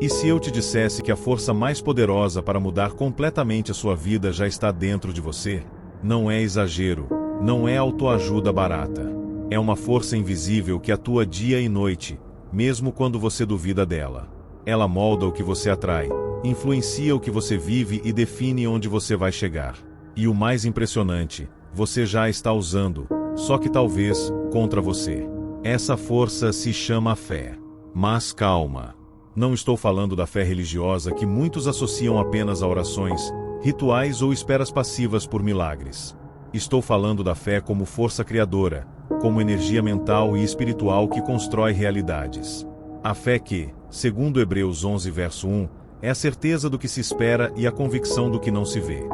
E se eu te dissesse que a força mais poderosa para mudar completamente a sua vida já está dentro de você? Não é exagero, não é autoajuda barata. É uma força invisível que atua dia e noite, mesmo quando você duvida dela. Ela molda o que você atrai, influencia o que você vive e define onde você vai chegar. E o mais impressionante, você já está usando, só que talvez, contra você. Essa força se chama fé. Mas calma. Não estou falando da fé religiosa que muitos associam apenas a orações, rituais ou esperas passivas por milagres. Estou falando da fé como força criadora, como energia mental e espiritual que constrói realidades. A fé que, segundo Hebreus 11 verso 1, é a certeza do que se espera e a convicção do que não se vê.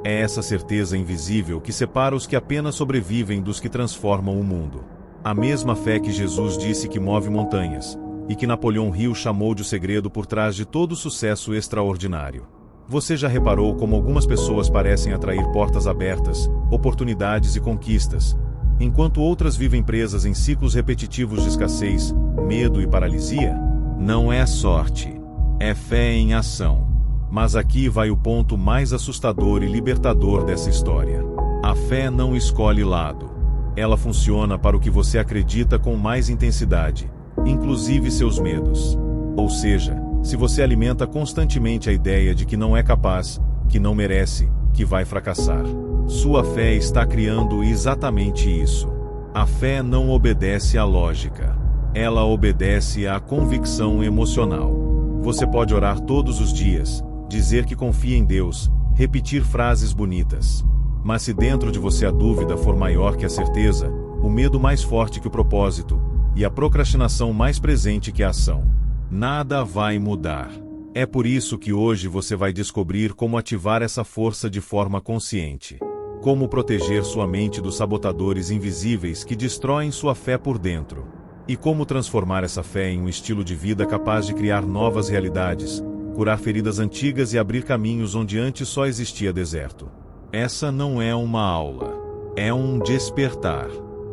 É essa certeza invisível que separa os que apenas sobrevivem dos que transformam o mundo. A mesma fé que Jesus disse que move montanhas, e que Napoleão Hill chamou de o segredo por trás de todo sucesso extraordinário. Você já reparou como algumas pessoas parecem atrair portas abertas, oportunidades e conquistas, enquanto outras vivem presas em ciclos repetitivos de escassez, medo e paralisia? Não é sorte. É fé em ação. Mas aqui vai o ponto mais assustador e libertador dessa história. A fé não escolhe lado. Ela funciona para o que você acredita com mais intensidade, inclusive seus medos. Ou seja, se você alimenta constantemente a ideia de que não é capaz, que não merece, que vai fracassar, sua fé está criando exatamente isso. A fé não obedece à lógica. Ela obedece à convicção emocional. Você pode orar todos os dias, dizer que confia em Deus, repetir frases bonitas. Mas se dentro de você a dúvida for maior que a certeza, o medo mais forte que o propósito, e a procrastinação mais presente que a ação, nada vai mudar. É por isso que hoje você vai descobrir como ativar essa força de forma consciente. Como proteger sua mente dos sabotadores invisíveis que destroem sua fé por dentro. E como transformar essa fé em um estilo de vida capaz de criar novas realidades, curar feridas antigas e abrir caminhos onde antes só existia deserto. Essa não é uma aula. É um despertar.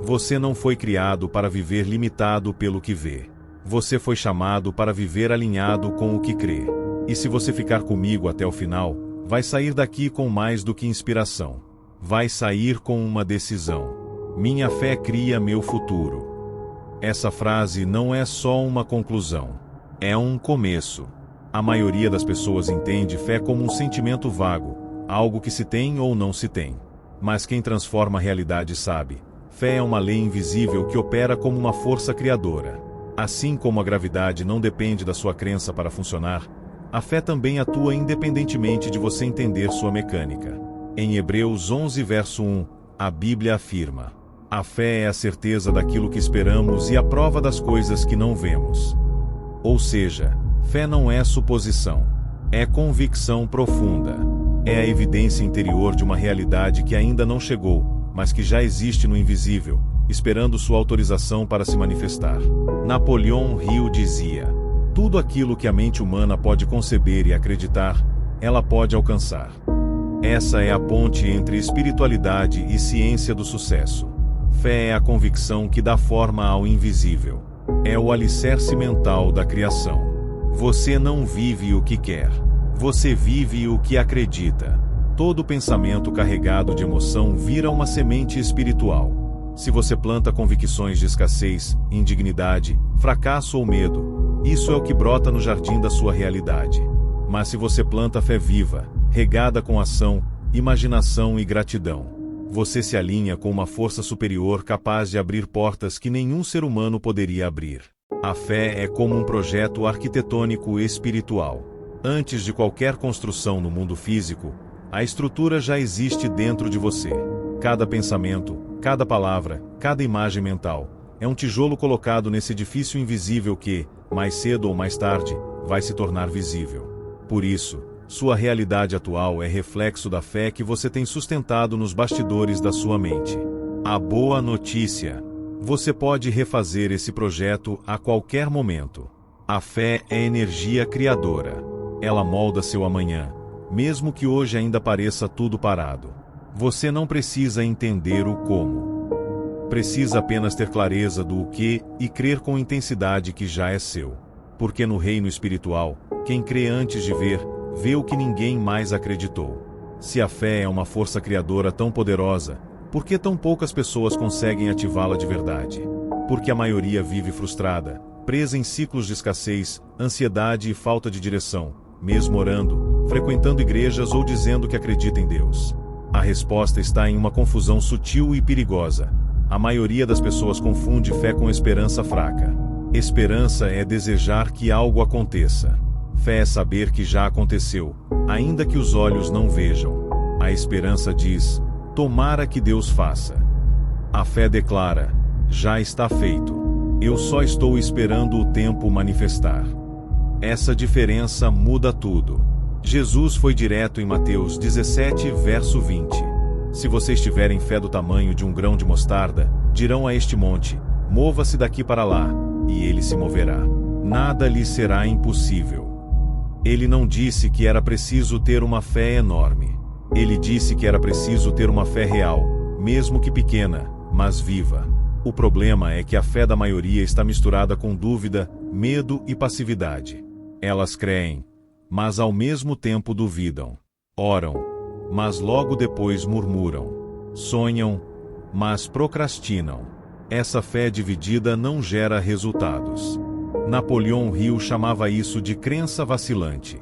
Você não foi criado para viver limitado pelo que vê. Você foi chamado para viver alinhado com o que crê. E se você ficar comigo até o final, vai sair daqui com mais do que inspiração. Vai sair com uma decisão. Minha fé cria meu futuro. Essa frase não é só uma conclusão. É um começo. A maioria das pessoas entende fé como um sentimento vago, algo que se tem ou não se tem. Mas quem transforma a realidade sabe. Fé é uma lei invisível que opera como uma força criadora. Assim como a gravidade não depende da sua crença para funcionar, a fé também atua independentemente de você entender sua mecânica. Em Hebreus 11 verso 1, a Bíblia afirma: a fé é a certeza daquilo que esperamos e a prova das coisas que não vemos. Ou seja, fé não é suposição. É convicção profunda. É a evidência interior de uma realidade que ainda não chegou, mas que já existe no invisível, esperando sua autorização para se manifestar. Napoleão Hill dizia: tudo aquilo que a mente humana pode conceber e acreditar, ela pode alcançar. Essa é a ponte entre espiritualidade e ciência do sucesso. Fé é a convicção que dá forma ao invisível. É o alicerce mental da criação. Você não vive o que quer. Você vive o que acredita. Todo pensamento carregado de emoção vira uma semente espiritual. Se você planta convicções de escassez, indignidade, fracasso ou medo, isso é o que brota no jardim da sua realidade. Mas se você planta fé viva, regada com ação, imaginação e gratidão, você se alinha com uma força superior capaz de abrir portas que nenhum ser humano poderia abrir. A fé é como um projeto arquitetônico espiritual. Antes de qualquer construção no mundo físico, a estrutura já existe dentro de você. Cada pensamento, cada palavra, cada imagem mental, é um tijolo colocado nesse edifício invisível que, mais cedo ou mais tarde, vai se tornar visível. Por isso, sua realidade atual é reflexo da fé que você tem sustentado nos bastidores da sua mente. A boa notícia: você pode refazer esse projeto a qualquer momento. A fé é energia criadora. Ela molda seu amanhã, mesmo que hoje ainda pareça tudo parado. Você não precisa entender o como. Precisa apenas ter clareza do o que e crer com intensidade que já é seu. Porque no reino espiritual, quem crê antes de ver, vê o que ninguém mais acreditou. Se a fé é uma força criadora tão poderosa, por que tão poucas pessoas conseguem ativá-la de verdade? Porque a maioria vive frustrada, presa em ciclos de escassez, ansiedade e falta de direção, mesmo orando, frequentando igrejas ou dizendo que acredita em Deus. A resposta está em uma confusão sutil e perigosa. A maioria das pessoas confunde fé com esperança fraca. Esperança é desejar que algo aconteça. Fé é saber que já aconteceu, ainda que os olhos não vejam. A esperança diz: tomara que Deus faça. A fé declara: já está feito. Eu só estou esperando o tempo manifestar. Essa diferença muda tudo. Jesus foi direto em Mateus 17, verso 20. Se vocês tiverem fé do tamanho de um grão de mostarda, dirão a este monte: mova-se daqui para lá, e ele se moverá. Nada lhe será impossível. Ele não disse que era preciso ter uma fé enorme. Ele disse que era preciso ter uma fé real, mesmo que pequena, mas viva. O problema é que a fé da maioria está misturada com dúvida, medo e passividade. Elas creem, mas ao mesmo tempo duvidam. Oram, mas logo depois murmuram. Sonham, mas procrastinam. Essa fé dividida não gera resultados. Napoleão Hill chamava isso de crença vacilante.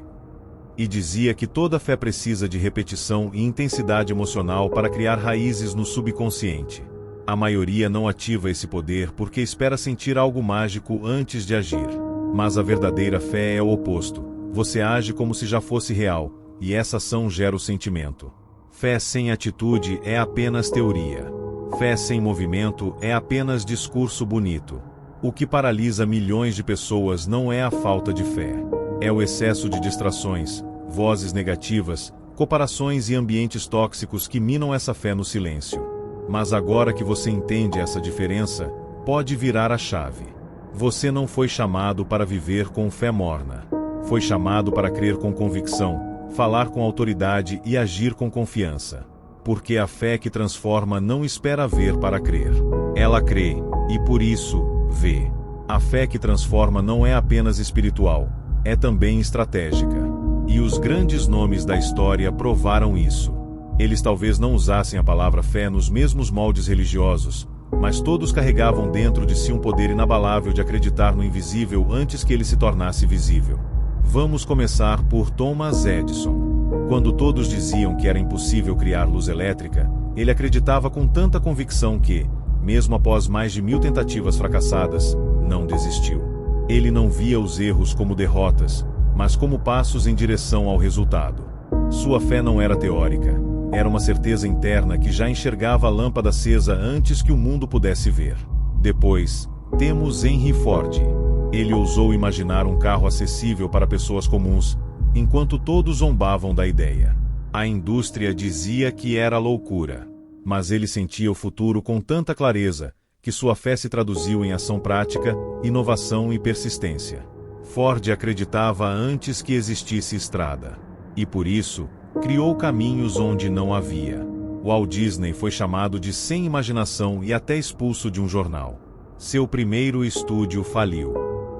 E dizia que toda fé precisa de repetição e intensidade emocional para criar raízes no subconsciente. A maioria não ativa esse poder porque espera sentir algo mágico antes de agir. Mas a verdadeira fé é o oposto. Você age como se já fosse real, e essa ação gera o sentimento. Fé sem atitude é apenas teoria. Fé sem movimento é apenas discurso bonito. O que paralisa milhões de pessoas não é a falta de fé. É o excesso de distrações, vozes negativas, comparações e ambientes tóxicos que minam essa fé no silêncio. Mas agora que você entende essa diferença, pode virar a chave. Você não foi chamado para viver com fé morna. Foi chamado para crer com convicção, falar com autoridade e agir com confiança. Porque a fé que transforma não espera ver para crer. Ela crê, e por isso, vê. A fé que transforma não é apenas espiritual, é também estratégica. E os grandes nomes da história provaram isso. Eles talvez não usassem a palavra fé nos mesmos moldes religiosos, mas todos carregavam dentro de si um poder inabalável de acreditar no invisível antes que ele se tornasse visível. Vamos começar por Thomas Edison. Quando todos diziam que era impossível criar luz elétrica, ele acreditava com tanta convicção que, mesmo após mais de 1000 tentativas fracassadas, não desistiu. Ele não via os erros como derrotas, mas como passos em direção ao resultado. Sua fé não era teórica. Era uma certeza interna que já enxergava a lâmpada acesa antes que o mundo pudesse ver. Depois, temos Henry Ford. Ele ousou imaginar um carro acessível para pessoas comuns, enquanto todos zombavam da ideia. A indústria dizia que era loucura. Mas ele sentia o futuro com tanta clareza, que sua fé se traduziu em ação prática, inovação e persistência. Ford acreditava antes que existisse estrada. E por isso, criou caminhos onde não havia. Walt Disney foi chamado de sem imaginação e até expulso de um jornal. Seu primeiro estúdio faliu.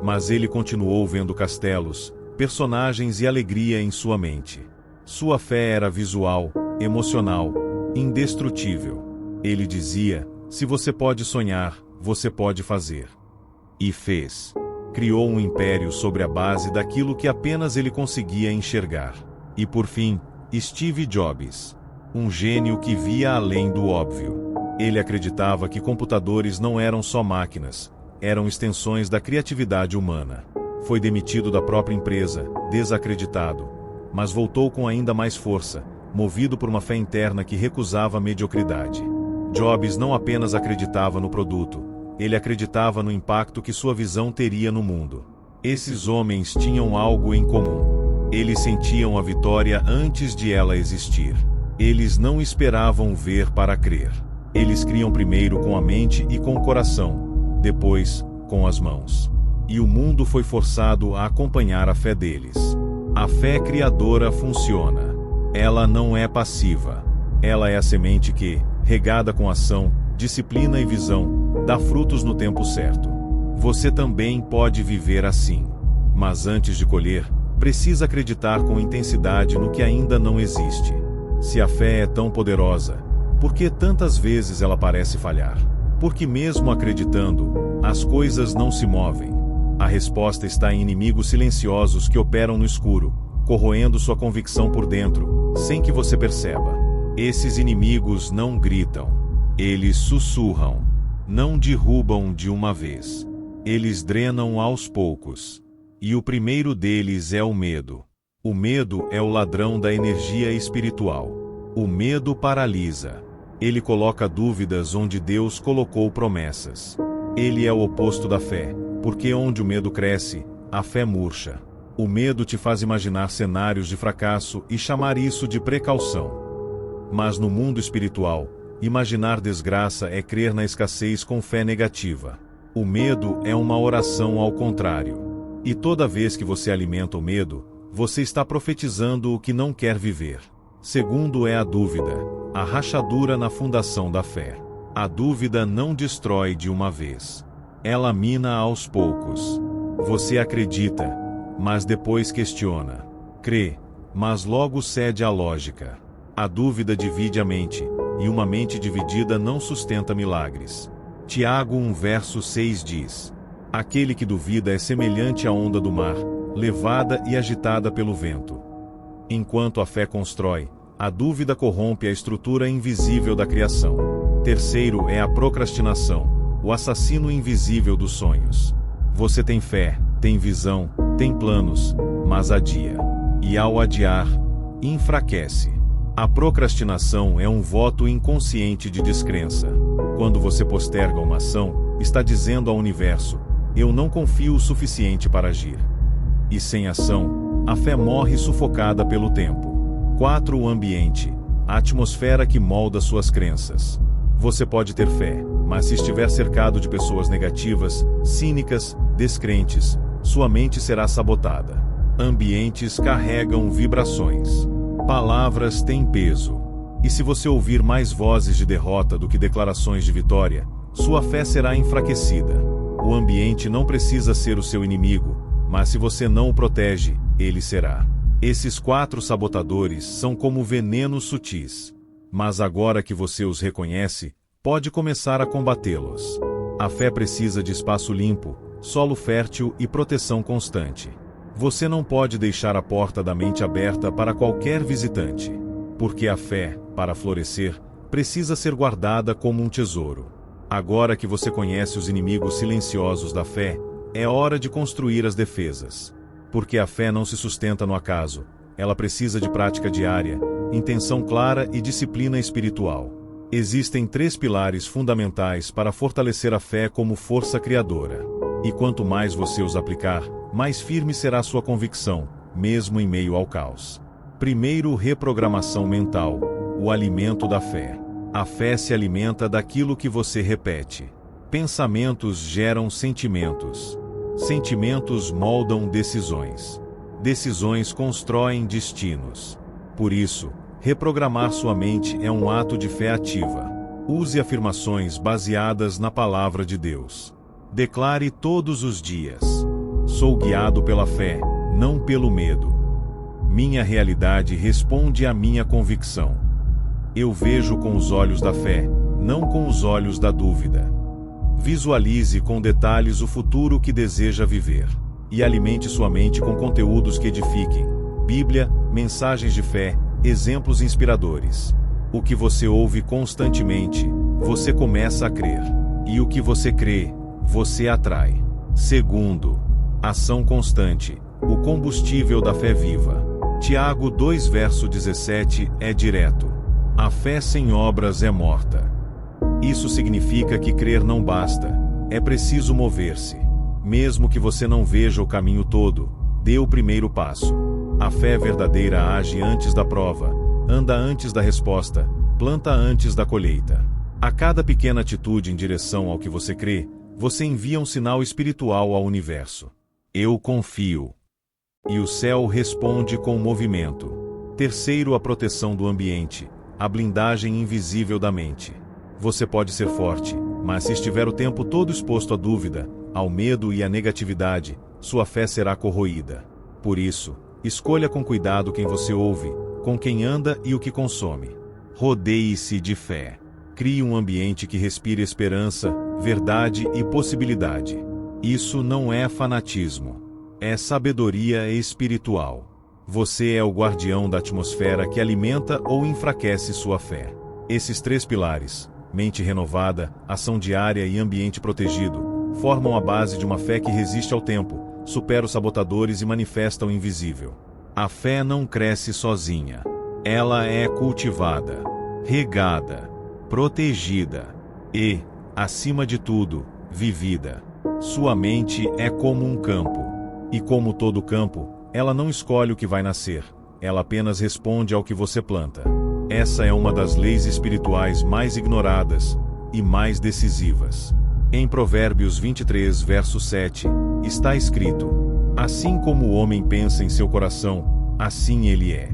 Mas ele continuou vendo castelos, personagens e alegria em sua mente. Sua fé era visual, emocional, indestrutível. Ele dizia: se você pode sonhar, você pode fazer. E fez. Criou um império sobre a base daquilo que apenas ele conseguia enxergar. E por fim, Steve Jobs. Um gênio que via além do óbvio. Ele acreditava que computadores não eram só máquinas, eram extensões da criatividade humana. Foi demitido da própria empresa, desacreditado, mas voltou com ainda mais força, movido por uma fé interna que recusava a mediocridade. Jobs não apenas acreditava no produto, ele acreditava no impacto que sua visão teria no mundo. Esses homens tinham algo em comum. Eles sentiam a vitória antes de ela existir. Eles não esperavam ver para crer. Eles criam primeiro com a mente e com o coração, depois, com as mãos. E o mundo foi forçado a acompanhar a fé deles. A fé criadora funciona. Ela não é passiva. Ela é a semente que, regada com ação, disciplina e visão, dá frutos no tempo certo. Você também pode viver assim. Mas antes de colher, precisa acreditar com intensidade no que ainda não existe. Se a fé é tão poderosa, por que tantas vezes ela parece falhar? Porque mesmo acreditando, as coisas não se movem. A resposta está em inimigos silenciosos que operam no escuro, corroendo sua convicção por dentro, sem que você perceba. Esses inimigos não gritam. Eles sussurram. Não derrubam de uma vez. Eles drenam aos poucos. E o primeiro deles é o medo. O medo é o ladrão da energia espiritual. O medo paralisa. Ele coloca dúvidas onde Deus colocou promessas. Ele é o oposto da fé, porque onde o medo cresce, a fé murcha. O medo te faz imaginar cenários de fracasso e chamar isso de precaução. Mas no mundo espiritual, imaginar desgraça é crer na escassez com fé negativa. O medo é uma oração ao contrário. E toda vez que você alimenta o medo, você está profetizando o que não quer viver. Segundo é a dúvida, a rachadura na fundação da fé. A dúvida não destrói de uma vez. Ela mina aos poucos. Você acredita, mas depois questiona. Crê, mas logo cede à lógica. A dúvida divide a mente, e uma mente dividida não sustenta milagres. Tiago 1 verso 6 diz: aquele que duvida é semelhante à onda do mar, levada e agitada pelo vento. Enquanto a fé constrói, a dúvida corrompe a estrutura invisível da criação. Terceiro é a procrastinação, o assassino invisível dos sonhos. Você tem fé, tem visão, tem planos, mas adia. E ao adiar, enfraquece. A procrastinação é um voto inconsciente de descrença. Quando você posterga uma ação, está dizendo ao universo: eu não confio o suficiente para agir. E sem ação, a fé morre sufocada pelo tempo. 4. O ambiente, a atmosfera que molda suas crenças. Você pode ter fé, mas se estiver cercado de pessoas negativas, cínicas, descrentes, sua mente será sabotada. Ambientes carregam vibrações. Palavras têm peso. E se você ouvir mais vozes de derrota do que declarações de vitória, sua fé será enfraquecida. O ambiente não precisa ser o seu inimigo, mas se você não o protege, ele será. Esses 4 sabotadores são como venenos sutis. Mas agora que você os reconhece, pode começar a combatê-los. A fé precisa de espaço limpo, solo fértil e proteção constante. Você não pode deixar a porta da mente aberta para qualquer visitante. Porque a fé, para florescer, precisa ser guardada como um tesouro. Agora que você conhece os inimigos silenciosos da fé, é hora de construir as defesas. Porque a fé não se sustenta no acaso, ela precisa de prática diária, intenção clara e disciplina espiritual. Existem 3 pilares fundamentais para fortalecer a fé como força criadora. E quanto mais você os aplicar, mais firme será sua convicção, mesmo em meio ao caos. Primeiro, reprogramação mental, o alimento da fé. A fé se alimenta daquilo que você repete. Pensamentos geram sentimentos. Sentimentos moldam decisões. Decisões constroem destinos. Por isso, reprogramar sua mente é um ato de fé ativa. Use afirmações baseadas na palavra de Deus. Declare todos os dias: sou guiado pela fé, não pelo medo. Minha realidade responde à minha convicção. Eu vejo com os olhos da fé, não com os olhos da dúvida. Visualize com detalhes o futuro que deseja viver. E alimente sua mente com conteúdos que edifiquem. Bíblia, mensagens de fé, exemplos inspiradores. O que você ouve constantemente, você começa a crer. E o que você crê, você atrai. Segundo, ação constante, o combustível da fé viva. Tiago 2 verso 17 é direto. A fé sem obras é morta. Isso significa que crer não basta, é preciso mover-se. Mesmo que você não veja o caminho todo, dê o primeiro passo. A fé verdadeira age antes da prova, anda antes da resposta, planta antes da colheita. A cada pequena atitude em direção ao que você crê, você envia um sinal espiritual ao universo. Eu confio. E o céu responde com movimento. Terceiro, a proteção do ambiente, a blindagem invisível da mente. Você pode ser forte, mas se estiver o tempo todo exposto à dúvida, ao medo e à negatividade, sua fé será corroída. Por isso, escolha com cuidado quem você ouve, com quem anda e o que consome. Rodeie-se de fé. Crie um ambiente que respire esperança, verdade e possibilidade. Isso não é fanatismo. É sabedoria espiritual. Você é o guardião da atmosfera que alimenta ou enfraquece sua fé. Esses 3 pilares, mente renovada, ação diária e ambiente protegido, formam a base de uma fé que resiste ao tempo, supera os sabotadores e manifesta o invisível. A fé não cresce sozinha. Ela é cultivada, regada, protegida e, acima de tudo, vivida. Sua mente é como um campo. E como todo campo, ela não escolhe o que vai nascer, ela apenas responde ao que você planta. Essa é uma das leis espirituais mais ignoradas e mais decisivas. Em Provérbios 23, verso 7, está escrito: assim como o homem pensa em seu coração, assim ele é.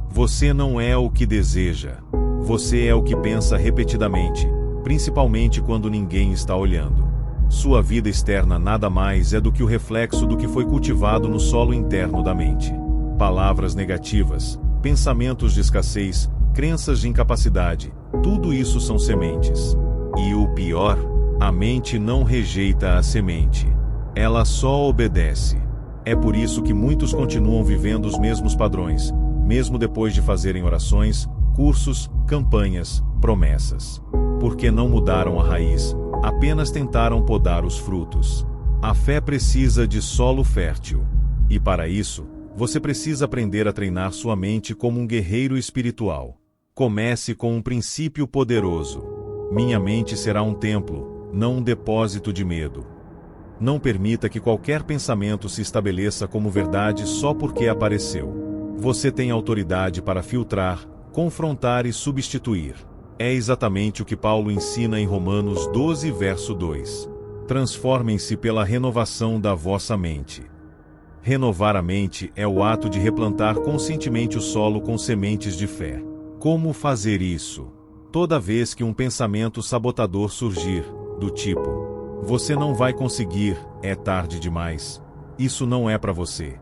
Você não é o que deseja. Você é o que pensa repetidamente, principalmente quando ninguém está olhando. Sua vida externa nada mais é do que o reflexo do que foi cultivado no solo interno da mente. Palavras negativas, pensamentos de escassez, crenças de incapacidade, tudo isso são sementes. E o pior, a mente não rejeita a semente. Ela só obedece. É por isso que muitos continuam vivendo os mesmos padrões, mesmo depois de fazerem orações, cursos, campanhas, promessas. Porque não mudaram a raiz, apenas tentaram podar os frutos. A fé precisa de solo fértil. E para isso, você precisa aprender a treinar sua mente como um guerreiro espiritual. Comece com um princípio poderoso. Minha mente será um templo, não um depósito de medo. Não permita que qualquer pensamento se estabeleça como verdade só porque apareceu. Você tem autoridade para filtrar, confrontar e substituir. É exatamente o que Paulo ensina em Romanos 12, verso 2. Transformem-se pela renovação da vossa mente. Renovar a mente é o ato de replantar conscientemente o solo com sementes de fé. Como fazer isso? Toda vez que um pensamento sabotador surgir, do tipo: você não vai conseguir, é tarde demais, isso não é para você.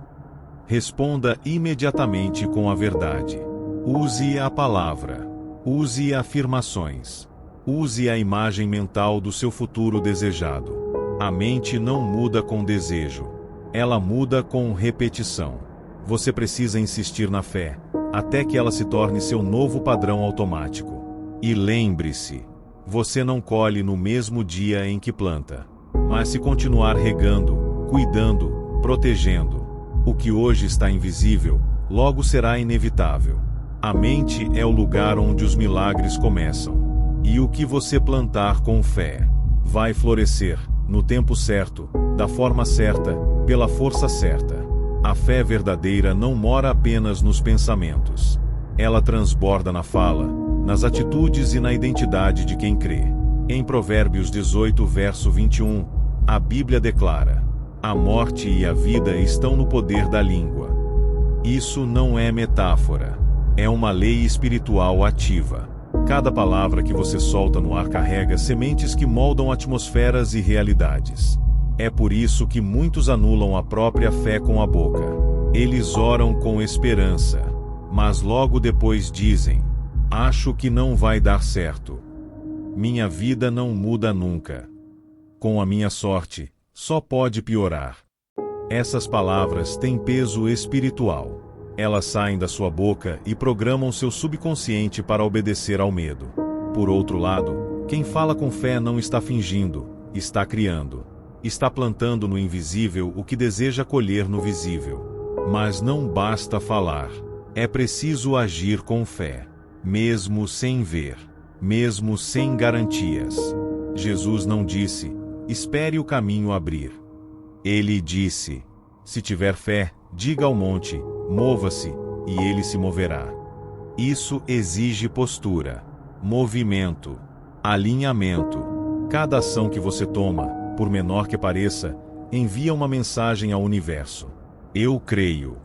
Responda imediatamente com a verdade. Use a palavra. Use afirmações. Use a imagem mental do seu futuro desejado. A mente não muda com desejo. Ela muda com repetição. Você precisa insistir na fé, até que ela se torne seu novo padrão automático. E lembre-se, você não colhe no mesmo dia em que planta. Mas se continuar regando, cuidando, protegendo, o que hoje está invisível, logo será inevitável. A mente é o lugar onde os milagres começam. E o que você plantar com fé, vai florescer, no tempo certo, da forma certa, pela força certa. A fé verdadeira não mora apenas nos pensamentos. Ela transborda na fala, nas atitudes e na identidade de quem crê. Em Provérbios 18, verso 21, a Bíblia declara: a morte e a vida estão no poder da língua. Isso não é metáfora. É uma lei espiritual ativa. Cada palavra que você solta no ar carrega sementes que moldam atmosferas e realidades. É por isso que muitos anulam a própria fé com a boca. Eles oram com esperança, mas logo depois dizem: acho que não vai dar certo. Minha vida não muda nunca. Com a minha sorte, só pode piorar. Essas palavras têm peso espiritual. Elas saem da sua boca e programam seu subconsciente para obedecer ao medo. Por outro lado, quem fala com fé não está fingindo, está criando. Está plantando no invisível o que deseja colher no visível. Mas não basta falar. É preciso agir com fé, mesmo sem ver, mesmo sem garantias. Jesus não disse: espere o caminho abrir. Ele disse: se tiver fé, diga ao monte, mova-se, e ele se moverá. Isso exige postura, movimento, alinhamento. Cada ação que você toma, por menor que pareça, envia uma mensagem ao universo. Eu creio.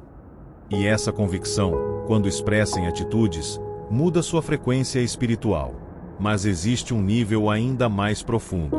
E essa convicção, quando expressa em atitudes, muda sua frequência espiritual. Mas existe um nível ainda mais profundo.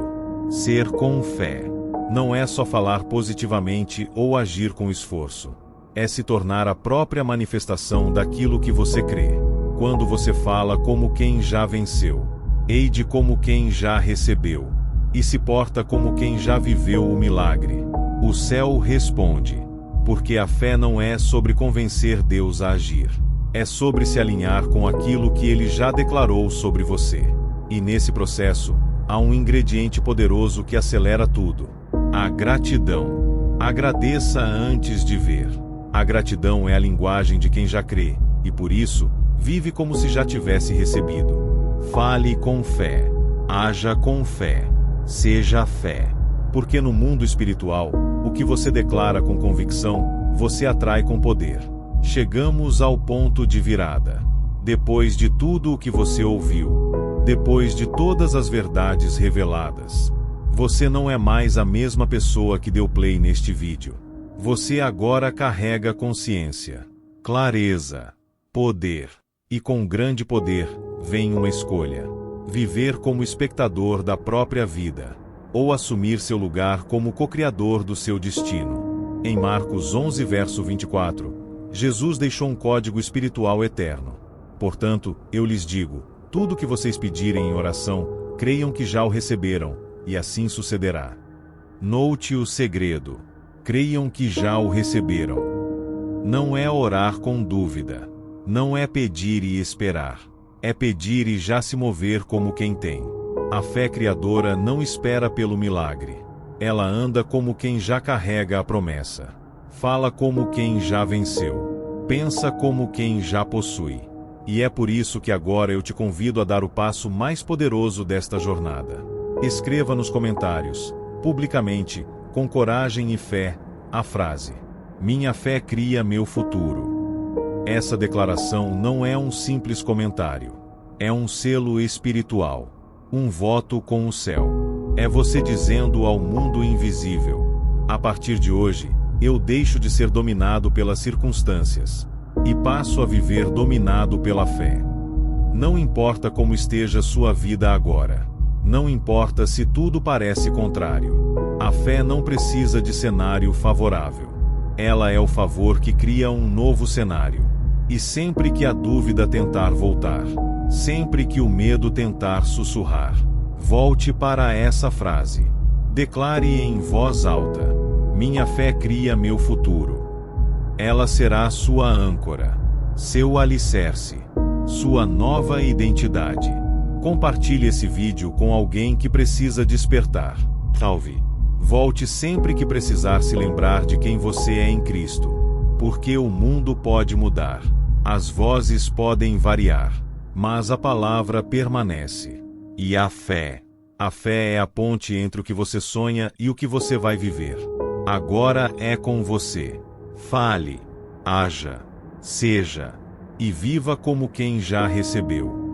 Ser com fé. Não é só falar positivamente ou agir com esforço. É se tornar a própria manifestação daquilo que você crê. Quando você fala como quem já venceu, age como quem já recebeu, e se porta como quem já viveu o milagre, o céu responde. Porque a fé não é sobre convencer Deus a agir. É sobre se alinhar com aquilo que Ele já declarou sobre você. E nesse processo, há um ingrediente poderoso que acelera tudo: a gratidão. Agradeça antes de ver. A gratidão é a linguagem de quem já crê, e por isso, vive como se já tivesse recebido. Fale com fé. Haja com fé. Seja fé. Porque no mundo espiritual, o que você declara com convicção, você atrai com poder. Chegamos ao ponto de virada. Depois de tudo o que você ouviu, depois de todas as verdades reveladas, você não é mais a mesma pessoa que deu play neste vídeo. Você agora carrega consciência, clareza, poder. E com grande poder, vem uma escolha: viver como espectador da própria vida, ou assumir seu lugar como co-criador do seu destino. Em Marcos 11 verso 24, Jesus deixou um código espiritual eterno. Portanto, eu lhes digo, tudo o que vocês pedirem em oração, creiam que já o receberam, e assim sucederá. Note o segredo: creiam que já o receberam. Não é orar com dúvida. Não é pedir e esperar. É pedir e já se mover como quem tem. A fé criadora não espera pelo milagre. Ela anda como quem já carrega a promessa. Fala como quem já venceu. Pensa como quem já possui. E é por isso que agora eu te convido a dar o passo mais poderoso desta jornada. Escreva nos comentários, publicamente, com coragem e fé, a frase: minha fé cria meu futuro. Essa declaração não é um simples comentário. É um selo espiritual. Um voto com o céu. É você dizendo ao mundo invisível: a partir de hoje, eu deixo de ser dominado pelas circunstâncias e passo a viver dominado pela fé. Não importa como esteja sua vida agora. Não importa se tudo parece contrário. A fé não precisa de cenário favorável. Ela é o favor que cria um novo cenário. E sempre que a dúvida tentar voltar, sempre que o medo tentar sussurrar, volte para essa frase. Declare em voz alta: minha fé cria meu futuro. Ela será sua âncora, seu alicerce, sua nova identidade. Compartilhe esse vídeo com alguém que precisa despertar. Salve. Volte sempre que precisar se lembrar de quem você é em Cristo. Porque o mundo pode mudar. As vozes podem variar. Mas a palavra permanece. E a fé? A fé é a ponte entre o que você sonha e o que você vai viver. Agora é com você. Fale, haja, seja, e viva como quem já recebeu.